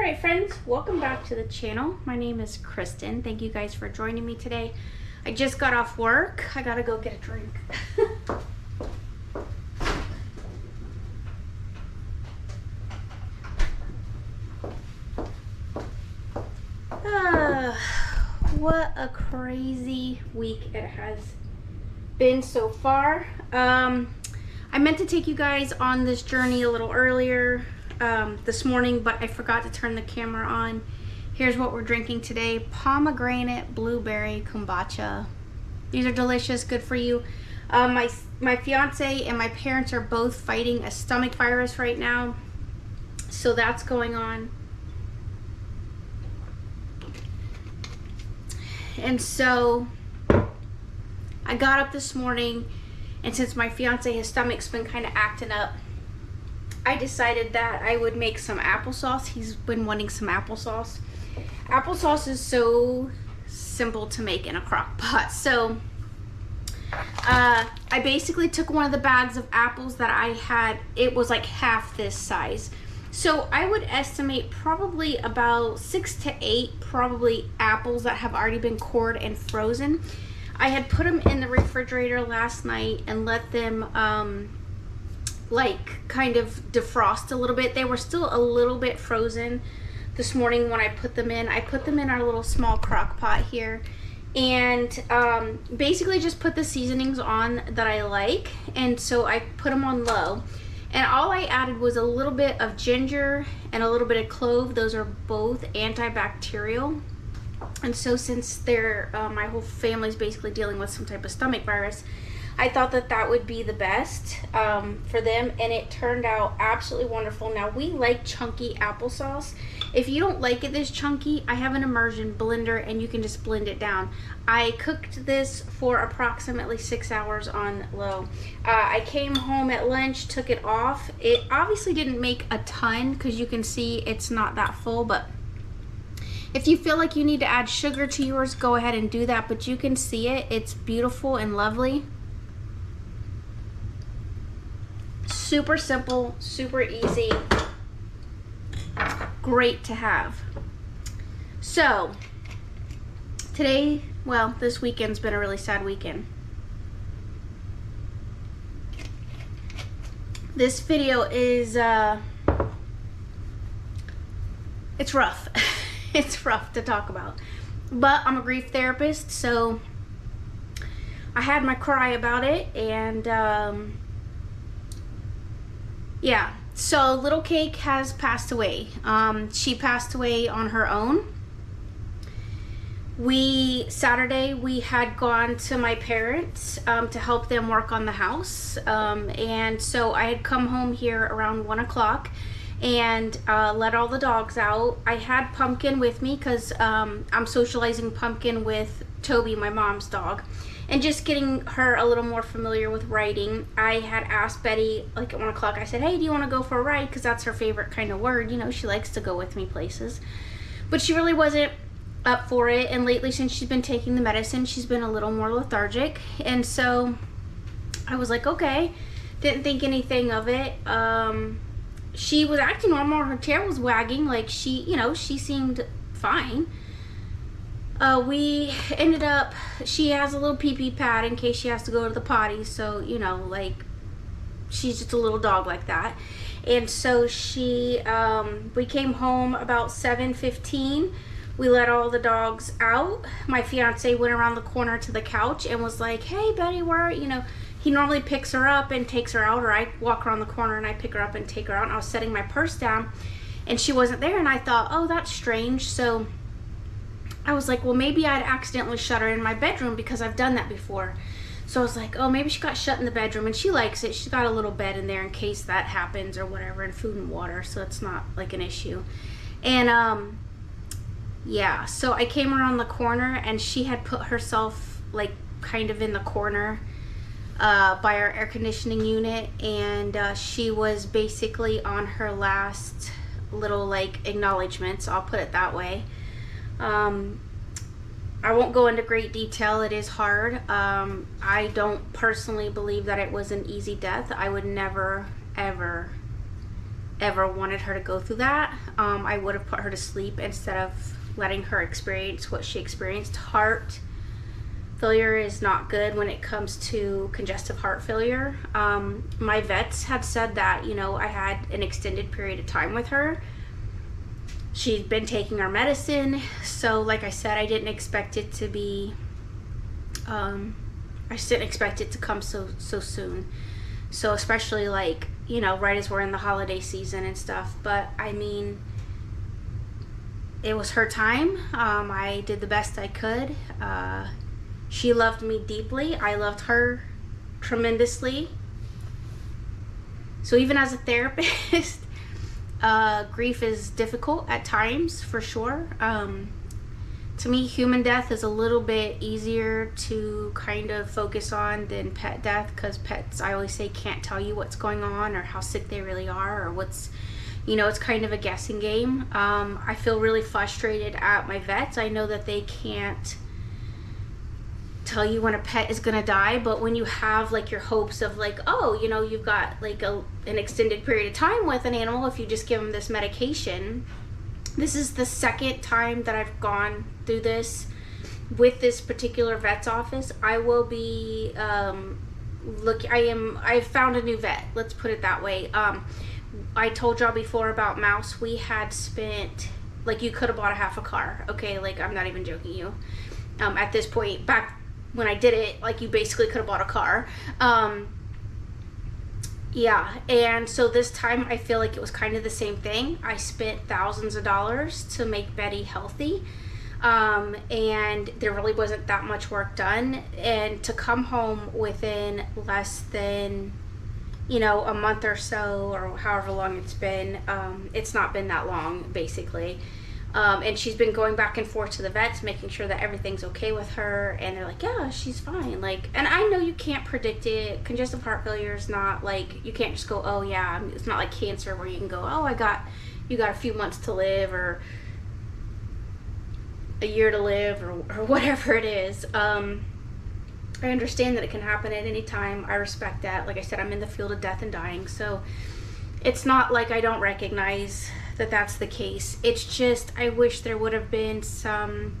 Alright friends, welcome back to the channel. My name is Kristen. Thank you guys for joining me today. I just got off work. I gotta go get a drink. What a crazy week it has been so far. I meant to take you guys on this journey a little earlier this morning, but I forgot to turn the camera on. Here's what we're drinking today: pomegranate blueberry kombucha. These are delicious, good for you. My fiance and my parents are both fighting a stomach virus right now, so that's going on. And so I got up this morning, and since my fiance, his stomach's been kind of acting up, I decided that I would make some applesauce. He's been wanting some applesauce. Applesauce is so simple to make in a crock pot. So I basically took one of the bags of apples that I had. It was like half this size. So I would estimate probably about 6 to 8 probably apples that have already been cored and frozen. I had put them in the refrigerator last night and let them like kind of defrost a little bit. They were still a little bit frozen this morning when I put them in. I put them in our little small crock pot here, and basically just put the seasonings on that I like, and so I put them on low, and all I added was a little bit of ginger and a little bit of clove. Those are both antibacterial, and so since they're my whole family's basically dealing with some type of stomach virus, I thought that that would be the best for them, and it turned out absolutely wonderful. Now, we like chunky applesauce. If you don't like it this chunky, I have an immersion blender, and you can just blend it down. I cooked this for approximately 6 hours on low. I came home at lunch, took it off. It obviously didn't make a ton because you can see it's not that full, but if you feel like you need to add sugar to yours, go ahead and do that, but you can see it. It's beautiful and lovely. Super simple, super easy, great to have. So today, well, this weekend's been a really sad weekend. This video is it's rough. It's rough to talk about, but I'm a grief therapist, so I had my cry about it, and yeah, so little Cake has passed away. She passed away on her own. Saturday we had gone to my parents to help them work on the house, and so I had come home here around 1 o'clock and let all the dogs out. I had Pumpkin with me because I'm socializing Pumpkin with Toby, my mom's dog, and just getting her a little more familiar with riding. I had asked Betty, like at 1 o'clock, I said, hey, do you want to go for a ride? Because that's her favorite kind of word. You know, she likes to go with me places. But she really wasn't up for it. And lately, since she's been taking the medicine, she's been a little more lethargic. And so I was like, okay. Didn't think anything of it. She was acting normal. Her tail was wagging. Like she seemed fine. We ended up, she has a little pee-pee pad in case she has to go to the potty, so you know, like, she's just a little dog like that. And so we came home about 7:15. We let all the dogs out. My fiance went around the corner to the couch and was like, hey Betty, where are you? Know, he normally picks her up and takes her out, or I walk around the corner and I pick her up and take her out. And I was setting my purse down and she wasn't there, and I thought, oh, that's strange. So I was like, well, maybe I'd accidentally shut her in my bedroom because I've done that before. So I was like, oh, maybe she got shut in the bedroom, and she likes it. She's got a little bed in there in case that happens or whatever, and food and water, so it's not like an issue. And yeah, so I came around the corner and she had put herself like kind of in the corner by our air conditioning unit, and she was basically on her last little like acknowledgements, I'll put it that way. I won't go into great detail. It is hard. I don't personally believe that it was an easy death. I would never, ever wanted her to go through that. I would have put her to sleep instead of letting her experience what she experienced. Heart failure is not good when it comes to congestive heart failure. My vets had said that, you know, I had an extended period of time with her. She'd been taking our medicine, so like I said, I didn't expect it to be, I just didn't expect it to come so soon. So especially like, you know, right as we're in the holiday season and stuff. But I mean, it was her time. I did the best I could. She loved me deeply. I loved her tremendously. So even as a therapist, grief is difficult at times, for sure. To me, human death is a little bit easier to kind of focus on than pet death, because pets, I always say, can't tell you what's going on or how sick they really are, or what's, you know, it's kind of a guessing game. I feel really frustrated at my vets. I know that they can't tell you when a pet is gonna die, but when you have like your hopes of like, oh, you know, you've got like an extended period of time with an animal if you just give them this medication. This is the second time that I've gone through this with this particular vet's office. I will be I've found a new vet, let's put it that way. I told y'all before about Mouse. We had spent, like, you could have bought a half a car, okay? Like, I'm not even joking you. At this point, back when I did it, like, you basically could have bought a car. Yeah, and so this time I feel like it was kind of the same thing. I spent thousands of dollars to make Betty healthy, and there really wasn't that much work done. And to come home within less than, you know, a month or so, or however long it's not been that long, basically. And she's been going back and forth to the vets, making sure that everything's okay with her, and they're like, yeah, she's fine. Like, and I know you can't predict it. Congestive heart failure is not like, you can't just go, oh yeah, it's not like cancer where you can go, oh, you got a few months to live, or a year to live, or whatever it is. I understand that it can happen at any time. I respect that. Like I said, I'm in the field of death and dying, so it's not like I don't recognize that that's the case. It's just, I wish there would have been some,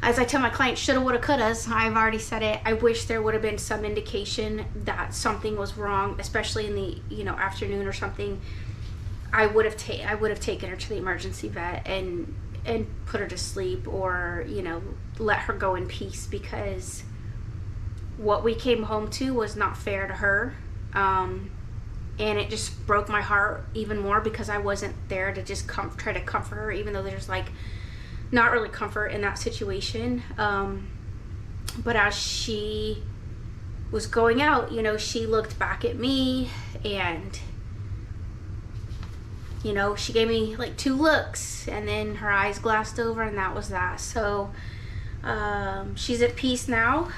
as I tell my clients, shoulda, woulda, couldas. I've already said it. I wish there would have been some indication that something was wrong, especially in the, you know, afternoon or something. I would have taken her to the emergency vet and put her to sleep, or, you know, let her go in peace, because what we came home to was not fair to her. And it just broke my heart even more, because I wasn't there to just try to comfort her, even though there's like not really comfort in that situation. But as she was going out, you know, she looked back at me, and, you know, she gave me like 2 looks, and then her eyes glassed over, and that was that. So she's at peace now.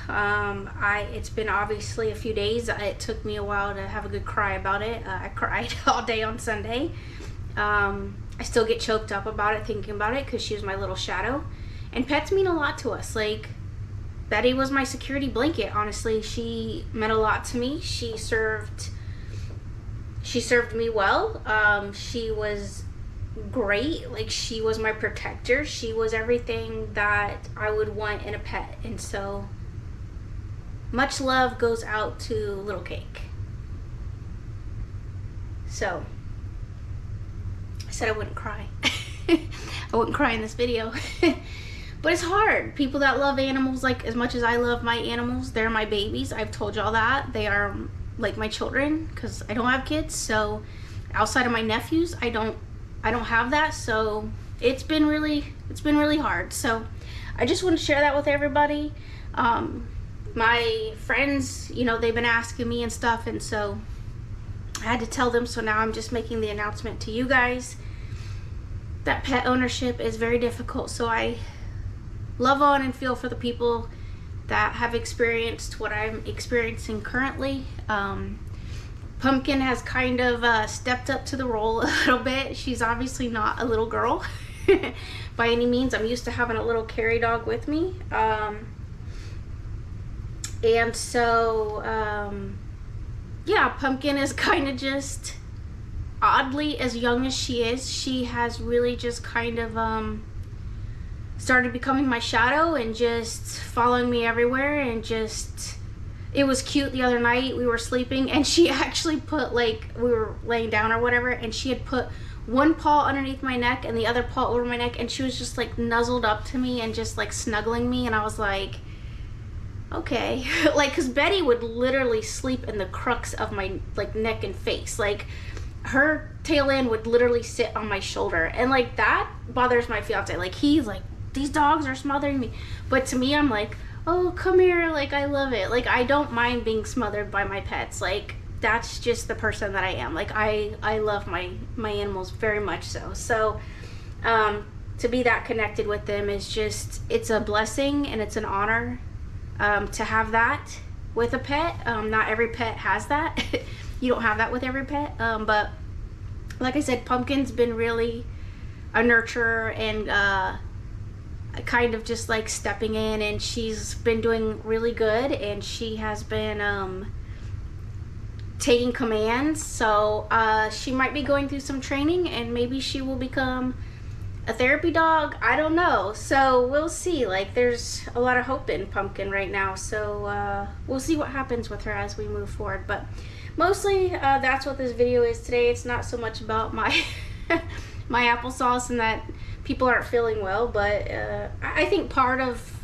It's been obviously a few days. It took me a while to have a good cry about it. I cried all day on Sunday. I still get choked up about it, thinking about it, because she was my little shadow. And pets mean a lot to us. Like, Betty was my security blanket, honestly. She meant a lot to me. She served me well. She was great. Like, she was my protector. She was everything that I would want in a pet. And so much love goes out to Little Cake. So I said I wouldn't cry. I wouldn't cry in this video. But it's hard. People that love animals like as much as I love my animals, they're my babies. I've told y'all that. They are like my children, because I don't have kids. So outside of my nephews, I don't have that. So it's been really hard. So I just want to share that with everybody. My friends, you know, they've been asking me and stuff, and so I had to tell them. So now I'm just making the announcement to you guys that pet ownership is very difficult. So I love on and feel for the people that have experienced what I'm experiencing currently. Pumpkin has kind of stepped up to the role a little bit. She's obviously not a little girl by any means. I'm used to having a little carry dog with me. And so, yeah, Pumpkin is kind of just oddly, as young as she is, she has really just kind of started becoming my shadow and just following me everywhere. And just, it was cute the other night, we were sleeping and she actually put, like, we were laying down or whatever, and she had put one paw underneath my neck and the other paw over my neck, and she was just like nuzzled up to me and just like snuggling me. And I was like, okay. Like, because Betty would literally sleep in the crux of my like neck and face. Like, her tail end would literally sit on my shoulder, and like that bothers my fiance. Like, he's like, these dogs are smothering me, but to me, I'm like, oh, come here, like, I love it. Like, I don't mind being smothered by my pets. Like, that's just the person that I am. Like, I love my animals very much so. So to be that connected with them is just, it's a blessing and it's an honor to have that with a pet. Not every pet has that. You don't have that with every pet, but like I said, Pumpkin's been really a nurturer and kind of just like stepping in, and she's been doing really good, and she has been taking commands. So she might be going through some training, and maybe she will become a therapy dog. I don't know, so we'll see. Like, there's a lot of hope in Pumpkin right now, so we'll see what happens with her as we move forward. But mostly that's what this video is today. It's not so much about my my applesauce and that people aren't feeling well, but I think part of,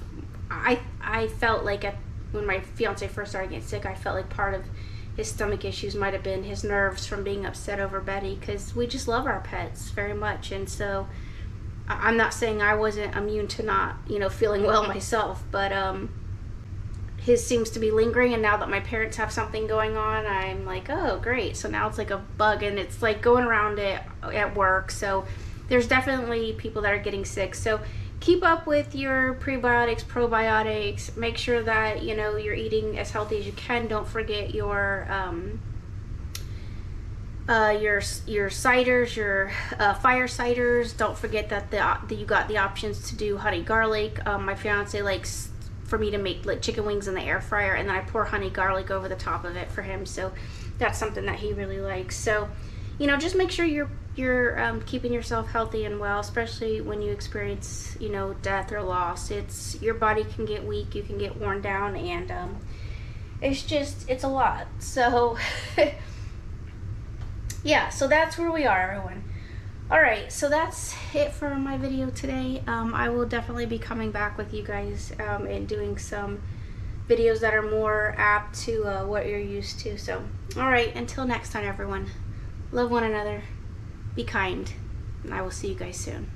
I felt like when my fiance first started getting sick, I felt like part of his stomach issues might have been his nerves from being upset over Betty, because we just love our pets very much. And so I'm not saying I wasn't immune to not, you know, feeling well myself, but his seems to be lingering. And now that my parents have something going on, I'm like, oh great, so now it's like a bug, and it's like going around it at work. So there's definitely people that are getting sick. So keep up with your prebiotics, probiotics. Make sure that, you know, you're eating as healthy as you can. Don't forget your ciders, your fire ciders. Don't forget that you got the options to do honey garlic. My fiance likes for me to make like chicken wings in the air fryer, and then I pour honey garlic over the top of it for him. So that's something that he really likes. So, you know, just make sure you're keeping yourself healthy and well, especially when you experience, you know, death or loss. It's, your body can get weak, you can get worn down, and it's a lot. So yeah, so that's where we are, everyone. All right, so that's it for my video today. I will definitely be coming back with you guys and doing some videos that are more apt to what you're used to. So, all right, until next time, everyone, love one another, be kind, and I will see you guys soon.